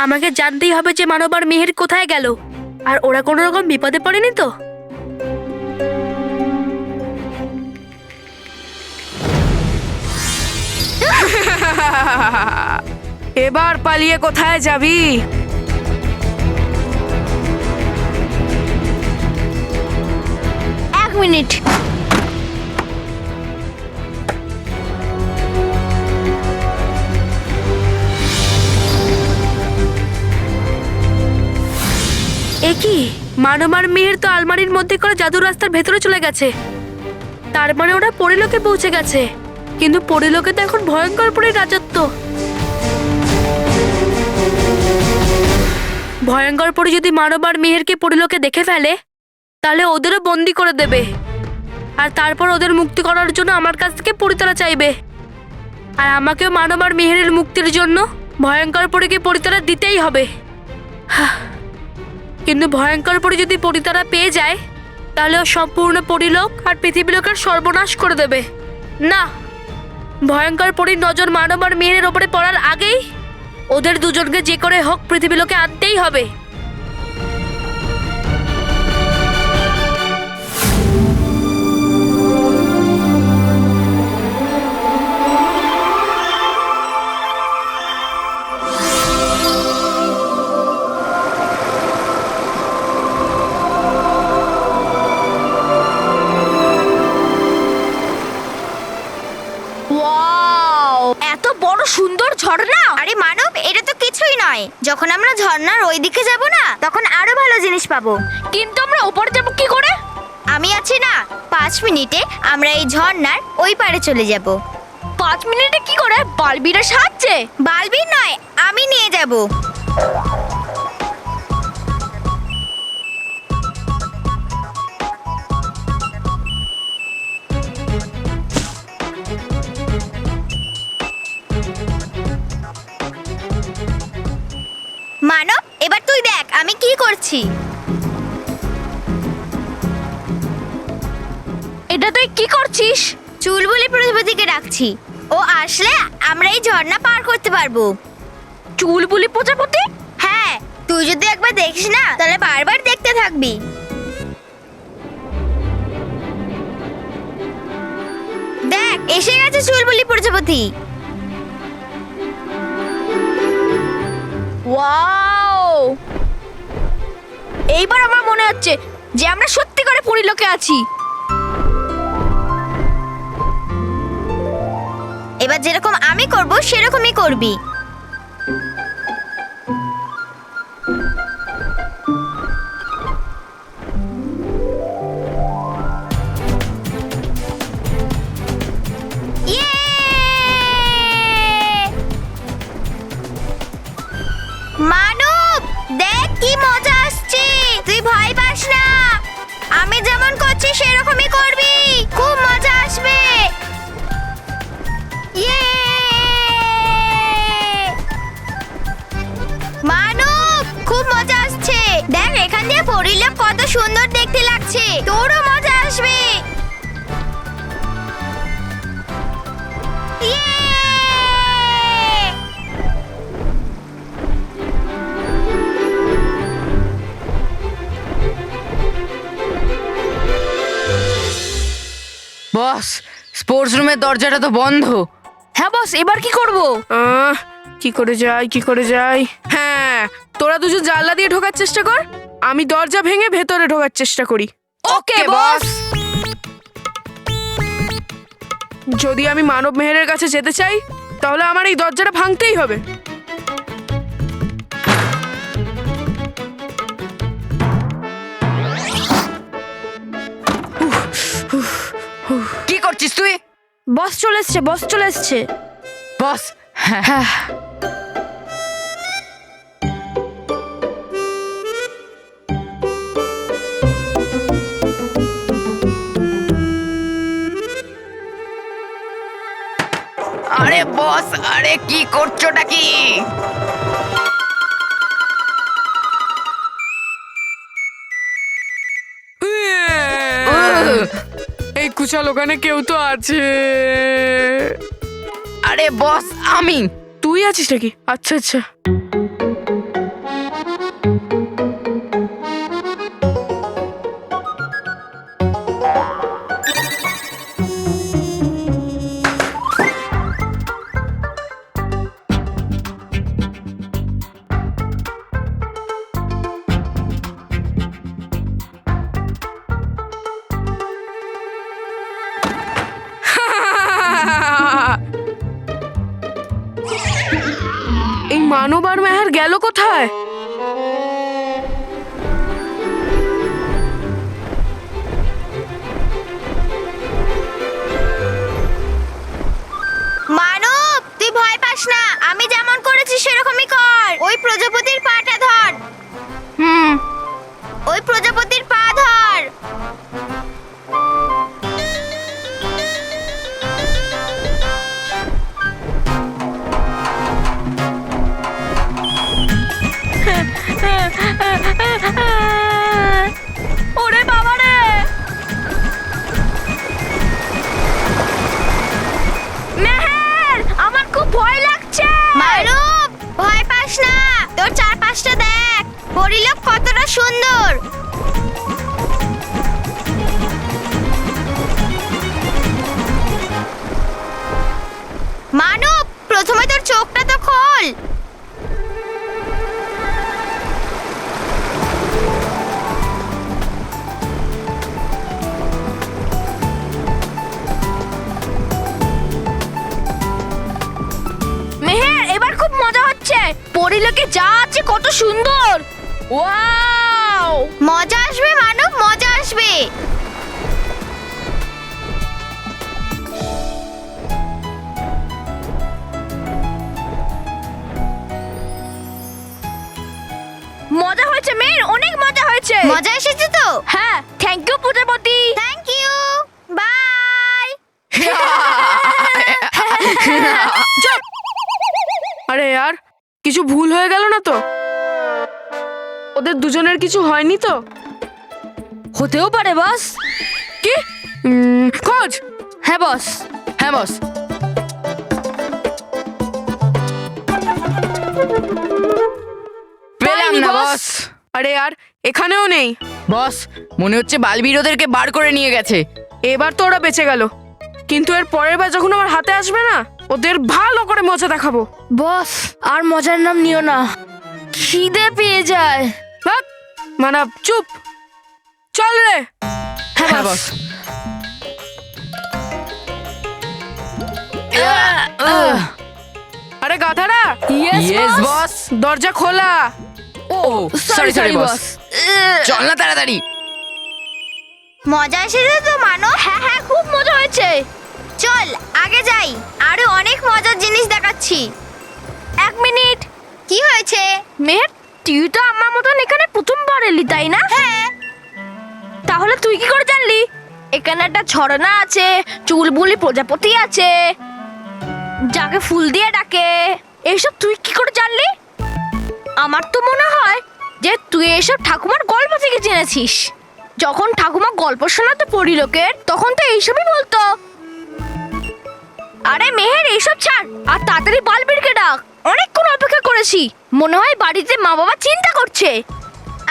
আমাকে জানতেই হবে যে মানব আর মেহের কোথায় গেল, আর ওরা কোনো রকম বিপদে পড়েনি তো। এবার পালিয়ে কোথায় যাবি? এক মিনিট। এ কি, মানব আর মেহের তো আলমারির মধ্যে করে জাদুর রাস্তার ভেতরে চলে গেছে। তার মানে ওরা পরিলোকে পৌঁছে গেছে। কিন্তু পরিলোকে তো এখন ভয়ঙ্কর পরীর রাজত্ব। ভয়ঙ্কর পরী যদি মানব আর মেহেরকে পরিলোকে দেখে ফেলে, তাহলে ওদেরও বন্দি করে দেবে। আর তারপর ওদের মুক্তি করার জন্য আমার কাছ থেকে পরিতারা চাইবে। আর আমাকেও মানব আর মেহেরের মুক্তির জন্য ভয়ঙ্কর পরীকে পরিতারা দিতেই হবে। কিন্তু ভয়ঙ্কর পরী যদি পরিতারা পেয়ে যায়, তাহলে ও সম্পূর্ণ পরিলোক আর পৃথিবীলোকের সর্বনাশ করে দেবে। না, ভয়ঙ্কর পরীর নজর মানব আর মেহেরের ওপরে পড়ার আগেই ওদের দুজনকে যে করে হোক পৃথিবীলোকে আনতেই হবে। ওয়াও, এত বড় সুন্দর ঝর্ণা! আরে মানব, এটা তো কিছুই নয়। যখন আমরা ঝর্ণার ওই দিকে যাব না, তখন আরো ভালো জিনিস পাবো। কিন্তু আমরা উপরে যাব কি করে? আমি আছি না, 5 মিনিটে আমরা এই ঝর্ণার ওই পারে চলে যাব। 5 মিনিটে কি করে? বালবিরের সাহায্যে? বালবির নয়, আমি নিয়ে যাব। মানব, এবার তুই দেখ আমি কি করছি। এটা তুই কি করছিস? চুলবুলি প্রজাপতিকে ডাকছি। ও আসলে আমরা এই ঝর্ণা পার করতে পারবো। চুলবুলি প্রজাপতি? হ্যাঁ, তুই যদি একবার দেখিস না, তাহলে বারবার দেখতে থাকবি। দেখ, এসে গেছে চুলবুলি প্রজাপতি। ওয়াও! এইবার আমার মনে হচ্ছে যে আমরা সত্যি করে পরিলোকে আছি। এবার যেরকম আমি করব সেরকমই করবি। মানব, দেখ কি মজা আসছে। তুই ভয় পাস না, আমি যেমন করছি সেরকমই করবি, খুব মজা আসবে। মানব, খুব মজা আসছে। দেখ, এখান দিয়ে পরিলোক কত সুন্দর দেখতে লাগছে। তোরও মজা আসবে। বস, স্পোর্টস রুমের দরজাটা তো বন্ধ। হ্যাঁ বস, এবার কি করব? কি করে যাই? হ্যাঁ, তোরা দুজন জানলা দিয়ে ঢোকার চেষ্টা কর, আমি দরজা ভেঙে ভেতরে ঢোকার চেষ্টা করি। ওকে বস। যদি আমি মানব মেহেরের কাছে যেতে চাই, তাহলে আমার এই দরজাটা ভাঙতেই হবে। কি করছিস তুই? বস চলে এসছে, বস চলে এসছে। বস, হ্যাঁ। আরে বস, আরে কি করছোটা কি? এই কুচাল ওখানে কেউ তো আছে। আরে বস, আমি। তুই আছিস নাকি? আচ্ছা আচ্ছা। এই মানব আর মেহের গেল কোথায়? মানব, তুই ভয় পাস না, আমি যেমন করেছি সেরকমই কর। ওই প্রজাপতির পাটা ধর। ওই প্রজাপতির পা ধর। ওরে বাবা রে! মেহের, আমার খুব ভয় লাগছে। মানব, ভয় পাস না, তোর চারপাশটা দেখ, পরিলোক কতটা সুন্দর। মানব, প্রথমে তোর চোখটা তো খোল। মেহের, এবার খুব মজা হচ্ছে। পরিলোকে যা আছে কত সুন্দর। ওয়াও! মজা আসবে মানব, মজা আসবে। মজা হয়েছে মেহের, অনেক মজা হয়েছে। মজা এসেছে তো? হ্যাঁ, থ্যাংক ইউ প্রজাপতি। Thank you, bye. আরে यार, কিছু ভুল হয়ে গেল না তো? ওদের দুজনের কিছু হয়নি তো? হতেও পারে বস। কি? খোঁজ। হ্যাঁ বস। হ্যাঁ বস। পেলাম না বস। আরে यार, এখানেও নেই। বস, মনে হচ্ছে বালবীর ওদেরকে বার করে নিয়ে গেছে। এবার তো ওরা বেঁচে গেল, কিন্তু এর পরের বার যখন আমার হাতে আসবে না, ওদের ভালো করে মজা দেখাবো। বস, আর মজার নাম নিও না, খিদে পেয়ে যায়। ভাগ, মানব চুপ। চল রে। হ্যাঁ বস। আরে গাধারা, ইয়েস বস। দরজা খোলা। ও সরি সরি বস। চল না তাড়াতাড়ি। মজা এসেছে তো মানব? হ্যাঁ হ্যাঁ, খুব মজা হয়েছে। চল আগে যাই, আরো অনেক মজার জিনিস দেখাচ্ছি। 1 মিনিট। কি হয়েছে? মেহের, তুই তো আমার মতন এখানে প্রথমবার এলি, তাই না? হ্যাঁ। তাহলে তুই কি করে জানলি এখানে একটা ঝর্ণা আছে, চুলবুলি প্রজাপতি আছে, যাকে ফুল দিয়ে ডাকে? এইসব তুই কি করে জানলি? আমার তো মনে হয় যে তুই এসব ঠাকুমার গল্প থেকে জেনেছিস। যখন ঠাকুমা গল্প শোনাতো পরিলোকের, তখন তো এইসবই বলতো। আরে মেহের, এইসব ছাড় আর তাড়াতাড়ি বালবীরকে ডাক। অনেকক্ষণ অপেক্ষা করেছি, মনে হয় বাড়িতে মা বাবা চিন্তা করছে।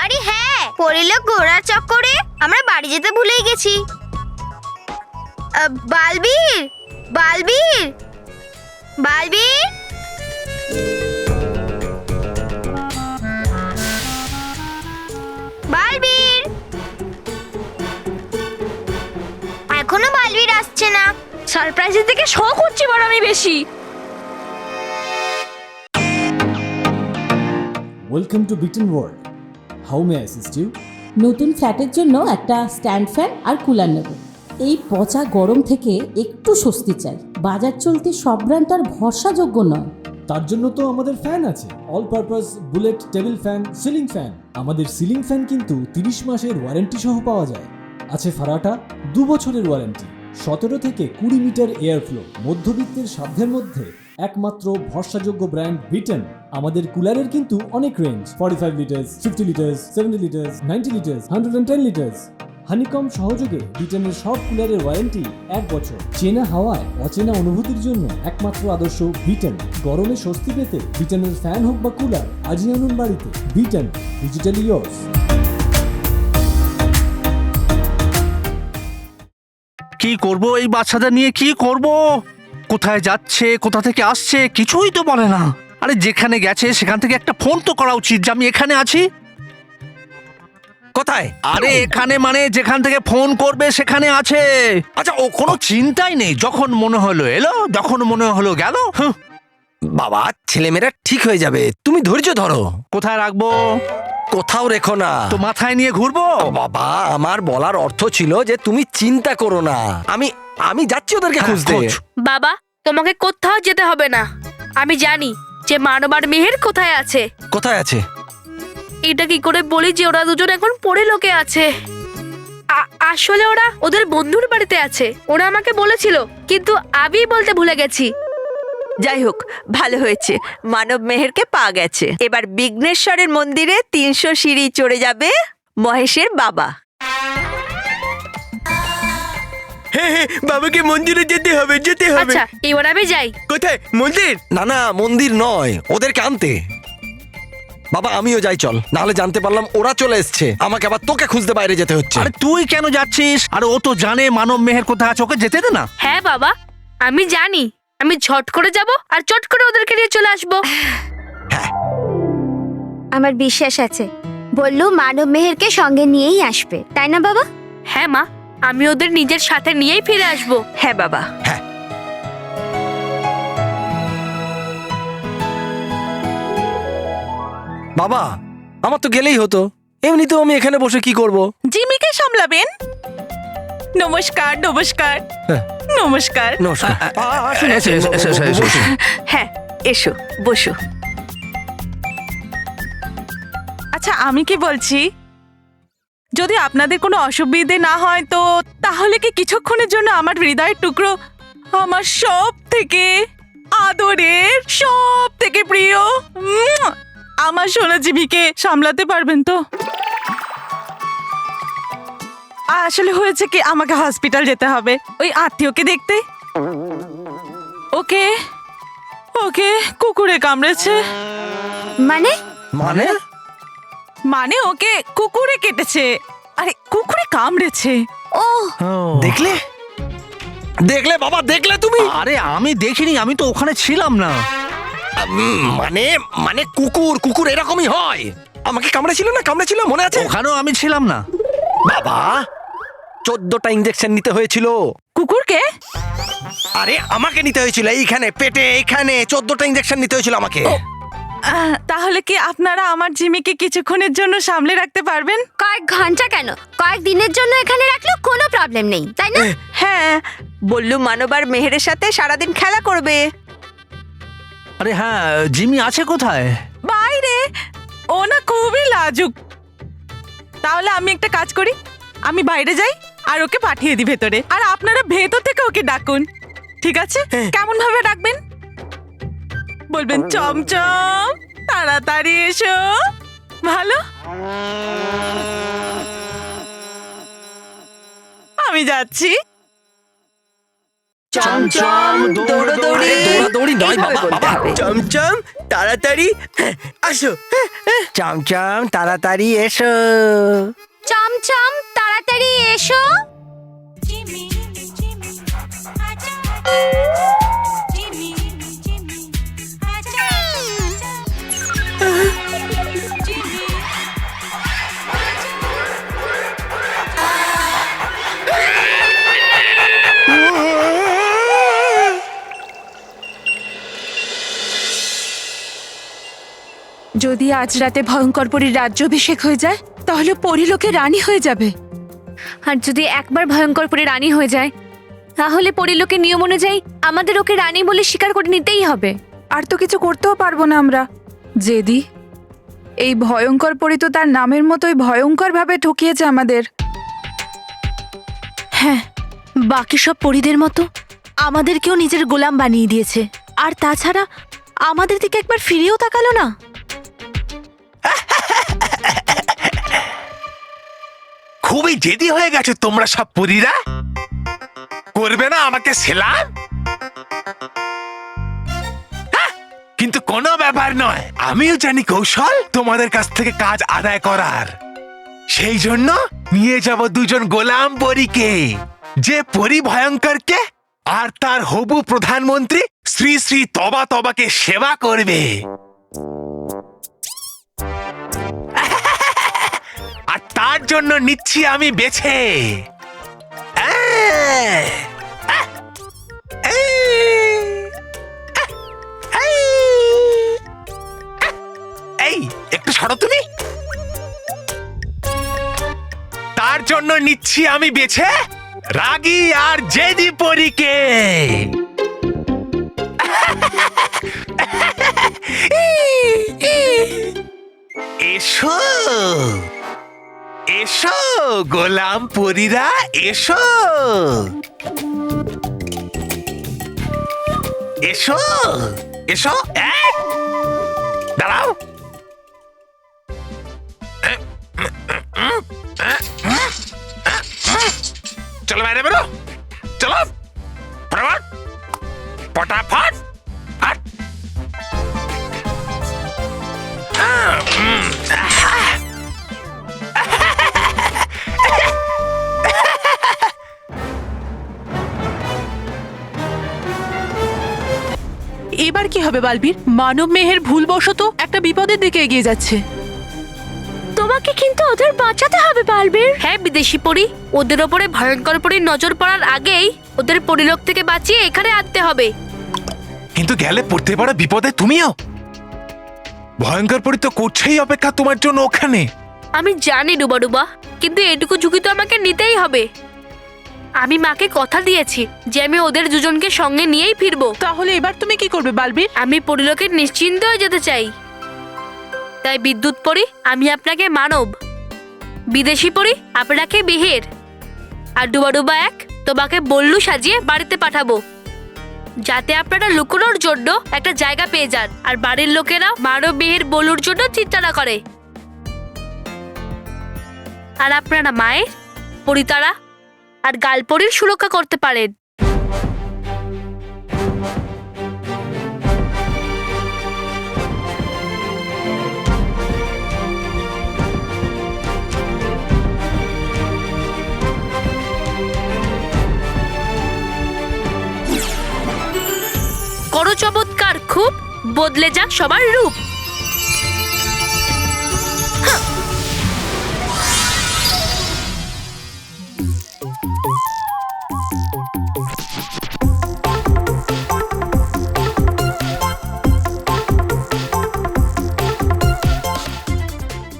আরে হ্যাঁ, পরিলোক ঘোড়ার চক্করে আমরা বাড়ি যেতে ভুলেই গেছি। বালবীর, বালবীর, বালবীর। বালবীর, এখনো বালবীর আসছে না। সারপ্রাইজের থেকে শখ হচ্ছে বড় আমি বেশি। Welcome to Beaten World. How may I assist you? নতুন ফ্ল্যাটের জন্য একটা স্ট্যান্ড ফ্যান আর কুলার নেব। এই পচা গরম থেকে একটু স্বস্তি চাই। বাজার চলতে সব ব্র্যান্ড আর ভরসাযোগ্য নয়। তার জন্য তো আমাদের ফ্যান আছে, all purpose bullet table fan, ceiling fan. আমাদের সিলিং ফ্যান কিন্তু 30 মাসের ওয়ারেন্টি সহ পাওয়া যায়। আছে ফারাটা 2 বছরের ওয়ারেন্টি, 17 থেকে 20 মিটার এয়ার ফ্লো, মধ্যবিত্তের সাধ্যের মধ্যে একমাত্র ভরসাযোগ্য ব্র্যান্ড বিটেন। আমাদের কুলারের কিন্তু অনেক range, 45 litres, 50 litres, 70 litres, 90 litres, 110 litres. Honeycomb সহযোগে বিটেনের সব কুলারের ওয়ারেন্টি 1 বছর। চেনা হাওয়ায় অচেনা অনুভূতির জন্য একমাত্র আদর্শ বিটেন। গরমে স্বস্তি পেতে বিটেনের ফ্যান হোক বা কুলার, আজই আনুন বাড়িতে। Beaten, digitally yours. কি করব এই বাচ্চাদের নিয়ে, কি করব? কোথায় যাচ্ছে, কোথা থেকে আসছে, কিছুই তো বলে না। আরে যেখানে গেছে সেখান থেকে একটা ফোন তো করা উচিত যে আমি এখানে আছি। কোথায়? আরে এখানে মানে যেখান থেকে ফোন করবে সেখানে আছে। আচ্ছা, ও কোনো চিন্তাই নেই, যখন মনে হলো এলো, যখন মনে হলো গেল। বাবা, ছেলেমেয়েরা ঠিক হয়ে যাবে, তুমি ধৈর্য ধরো। কোথায় রাখবো? কোথাও রেখো না। তো মাথায় নিয়ে ঘুরবো? বাবা, আমার বলার অর্থ ছিল যে তুমি চিন্তা করো না, আমি আমি যাচ্ছি ওদেরকে হ্যাঁ, খুঁজতে। খোঁজ। বাবা, তোমাকে কোথাও যেতে হবে না। আমি জানি যে মানব আর মেহের কোথায় আছে। কোথায় আছে? এটা কি করে বলি যে ওরা দুজন এখন পরিলোকে আছে। আসলে ওরা ওদের বন্ধুর বাড়িতে আছে, ওরা আমাকে বলেছিল, কিন্তু আমি বলতে ভুলে গেছি। যাই হোক, ভালো হয়েছে, মানব মেহেরকে পাওয়া গেছে। এবার বিঘ্নেশ্বরের মন্দিরে 300 সিঁড়ি চড়ে যাবে মহেশের বাবা। হ্যাঁ, বাবাকে মন্দিরে যেতে হবে, যেতে হবে। আচ্ছা, এবার আমি যাই। কোথায় মন্দির? না না, মন্দির নয়, ওদেরকে আনতে। বাবা, আমিও যাই, চল, নাহলে জানতে পারলাম ওরা চলে এসছে, আমাকে আবার তোকে খুঁজতে বাইরে যেতে হচ্ছে। আরে তুই কেন যাচ্ছিস? আর ও তো জানে মানব মেহের কোথায় আছে, ওকে যেতে দে না। হ্যাঁ বাবা, আমি জানি। আমি ঝট করে যাব আর চট করে ওদেরকে নিয়ে চলে আসবো। আমার বিশ্বাস আছে, বললো মানব মেহেরকে সঙ্গে নিয়েই আসবে, তাই না বাবা? হ্যাঁ মা, আমি ওদের নিজের সাথে নিয়েই ফিরে আসবো। হ্যাঁ বাবা। বাবা, আমার তো গেলেই হতো, এমনিতেও আমি এখানে বসে কি করব? জিমিকে সামলাবেন। নমস্কার, নমস্কার, হ্যাঁ। নমস্কার। নমস্কার। আসুন, এসো, আসুন, এসো, এসো, এসো, এসো। হ্যাঁ, এসো, বসো। আচ্ছা, আমি কি বলছি, যদি আপনাদের কোনো অসুবিধে না হয় তো তাহলে কি কিছুক্ষণের জন্য আমার হৃদয়ের টুকরো, আমার সব থেকে আদরের, সব থেকে প্রিয় আমার সোনা জিমিকে সামলাতে পারবেন তো? আসলে হয়েছে কি, আমাকে হসপিটাল যেতে হবে ওই আত্মীয়কে দেখতে। ওকে ওকে কুকুরে কামড়েছে। মানে? মানে? মানে ওকে কুকুরে কেটেছে। আরে কুকুরে কামড়েছে। ও দেখলে দেখলে বাবা, দেখলে তুমি? আরে আমি দেখিনি, আমি তো ওখানে ছিলাম না। মানে মানে কুকুর কুকুর এরকমই হয়। আমাকে কামড়েছিল না, কামড়েছিল, মনে আছে? ওখানেও আমি ছিলাম না। বাবা, 14টা ইঞ্জেকশন নিতে হয়েছিল। কুকুরকে? আরে আমাকে নিতে হয়েছিল, এইখানে পেটে, এইখানে 14টা ইঞ্জেকশন নিতে হয়েছিল আমাকে। তাহলে কি আপনারা আমার জিমিকে কিছুক্ষণের জন্য সামলে রাখতে পারবেন? কয়েক ঘন্টা কেন, কয়েক দিনের জন্য এখানে রাখলেও কোনো প্রবলেম নেই, তাই না? হ্যাঁ, বললু মানব আর মেহেরের সাথে সারাদিন খেলা করবে। আরে হ্যাঁ, জিমি আছে কোথায়? বাইরে। ও না খুবই লাজুক। তাহলে আমি একটা কাজ করি, আমি বাইরে যাই আর ওকে পাঠিয়ে দিই ভেতরে, আর আপনারা ভেতর থেকে ওকে ডাকুন, ঠিক আছে? কেমন ভাবে ডাকবেন? বলবেন চমচম তাড়াতাড়ি এসো। ভালো, আমি যাচ্ছি। চমচম দৌড়োদৌড়ি। দৌড়াদৌড়ি নয় বাবা, বাবা। চমচম তাড়াতাড়ি আসো। চমচম তাড়াতাড়ি এসো। চমচম তাড়াতাড়ি এসো। যদি আজ রাতে ভয়ঙ্কর পরীর রাজ্যাভিষেক হয়ে যায় তাহলে পরিলোকে রানী হয়ে যাবে। আর যদি একবার ভয়ঙ্কর পরি রানী হয়ে যায়, তাহলে পরিলোকের নিয়ম অনুযায়ী আমাদের ওকে রানী বলে স্বীকার করে নিতেই হবে। আর তো কিছু করতেও পারবো না আমরা। জেদি, এই ভয়ঙ্কর পরী তো তার নামের মতোই ভয়ঙ্কর ভাবে ঠকিয়েছে আমাদের। হ্যাঁ, বাকি সব পরিদের মতো আমাদেরকেও নিজের গোলাম বানিয়ে দিয়েছে। আর তাছাড়া আমাদের দিকে একবার ফিরেও তাকালো না। খুবই জেদি হয়ে গেছে তোমরা সব পরীরা। করবে না আমাকে সেলাম? কিন্তু কোনো ব্যাপার নয়, আমিও জানি কৌশল তোমাদের কাছ থেকে কাজ আদায় করার। সেই জন্য নিয়ে যাব দুজন গোলাম পরীকে, যে পরী ভয়ঙ্করকে আর তার হবু প্রধানমন্ত্রী শ্রী শ্রী তবা তবাকে সেবা করবে। আর তার জন্য নিচ্ছি আমি বেছে। এই একটু সরো তুমি। তার জন্য নিচ্ছি আমি বেছে রাগী আর জেদি পরীকে। এসো এসো গোলাম পরীরা, এসো এসো এসো। দাঁড়াও, চলো বাইরে বেরো, চলো ফটাফট ফটাফট। এবার কি হবে বালবীর? মানব মেহের ভুলবশত একটা বিপদের দিকে এগিয়ে যাচ্ছে। তোমাকে কিন্তু ওদের বাঁচাতে হবে বালবীর। হ্যাঁ বিদেশি পরী, ওদের ওপরে ভয়ঙ্কর পরীর নজর পড়ার আগেই ওদের পরিলোক থেকে বাঁচিয়ে এখানে আনতে হবে। কিন্তু গেলে পড়তে পারো বিপদে তুমিও। ভয়ঙ্কর পরী তো করছেই অপেক্ষা তোমার জন্য ওখানে। আমি জানি ডুবা, কিন্তু এটুকু ঝুঁকি তো আমাকে নিতেই হবে। আমি মাকে কথা দিয়েছি যে আমি ওদের দুজনকে সঙ্গে নিয়েই ফিরবো। তাহলে এবার তুমি কি করবে বালবীর? আমি পরিলোকে নিশ্চিন্ত হয়ে যেতে চাই। তাই বিদ্যুৎ পরী, আমি আপনাকে মানব, বিদেশি পরী আপনাকে বিহের, আর ডুবা এক তোমাকে বল্লু সাজিয়ে বাড়িতে পাঠাবো, যাতে আপনারা লুকোনোর জন্য একটা জায়গা পেয়ে যান আর বাড়ির লোকেরা মানব বিহের বল্লুর জন্য চিন্তা না করে। আর আপনারা মায়ের, পরিতারা আর গালপরির সুরক্ষা করতে পারেন। করো চমৎকার, খুব বদলে যাক সবার রূপ।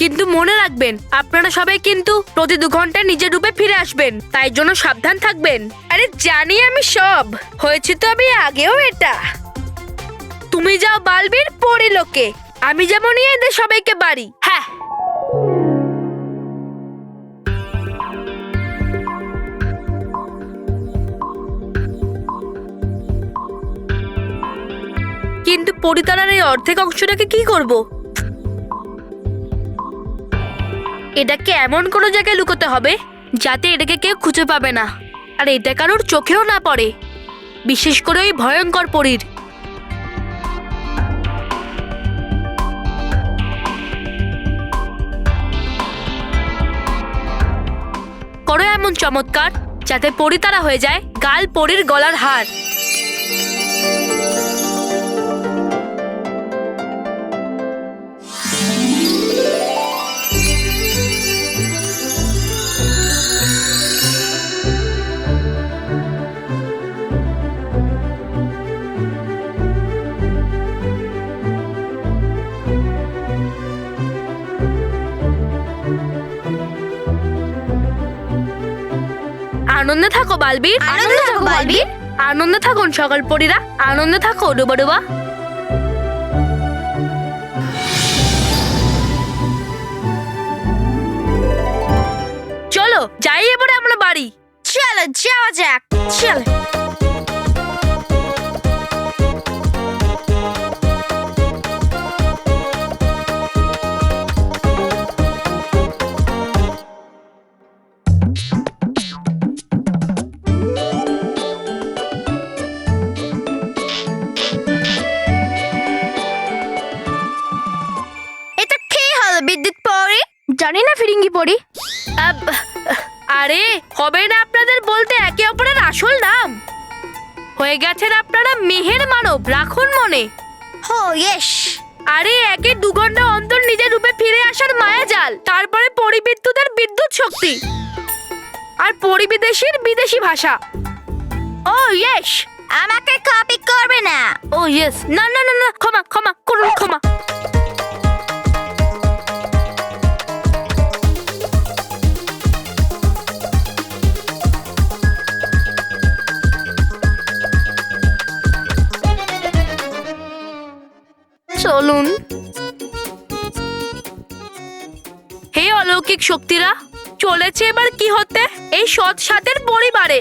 কিন্তু মনে রাখবেন, আপনারা সবাই কিন্তু প্রতি 2 ঘন্টায় নিজের রূপে ফিরে আসবেন, তাই জন্য সাবধান থাকবেন। আরে জানি আমি সব, হয়েছে তো আমি আগেও এটা। তুমি যাও বালবীর পরিলোকে, আমি যেমন নিয়ে এদের সবাইকে বাড়ি। হ্যাঁ, কিন্তু পরিতারার এই অর্ধেক অংশটাকে কি করব? এটাকে এমন কোনো জায়গায় লুকোতে হবে যাতে এটাকে কেউ খুঁজে পাবে না, আর এটা কারোর চোখেও না পড়ে, বিশেষ করে ওই ভয়ঙ্কর পরীর। করো এমন চমৎকার যাতে পরিতারা হয়ে যায় গাল পরীর গলার হার। আনন্দে থাকো বালবীর, আনন্দে থাকো বালবীর। আনন্দে থাকুন সকল পরীরা, আনন্দে থাকো ডুবা। চলো যাই এবারে আমরা বাড়ি। চলো যাওয়া যাক, চল। এটা কি হলো বিদ্যুৎ পরী? জানি না ফিরিঙ্গি পরী। আরে হবে না আপনাদের বলতে একে অপরের আসল নাম? হয়ে গেছেন আপনারা মেহের মানব, রাখুন মনে। হো ইয়েস। আরে একে 2 ঘন্টা অন্তর নিজের রূপে ফিরে আসার মায়াজাল, তারপরে পরিবিদ্যুতের বিদ্যুৎ শক্তি, আর পরিবিদেশীর বিদেশি ভাষা। ও ইয়েস, আমাকে কপি করবে না। ও ইয়েস, না না না না, ক্ষমা ক্ষমা করুন, ক্ষমা। চলুন। হে অলৌকিক শক্তিরা, চলেছে এবার কি হতে? এই সৎ সাতের পরিবারে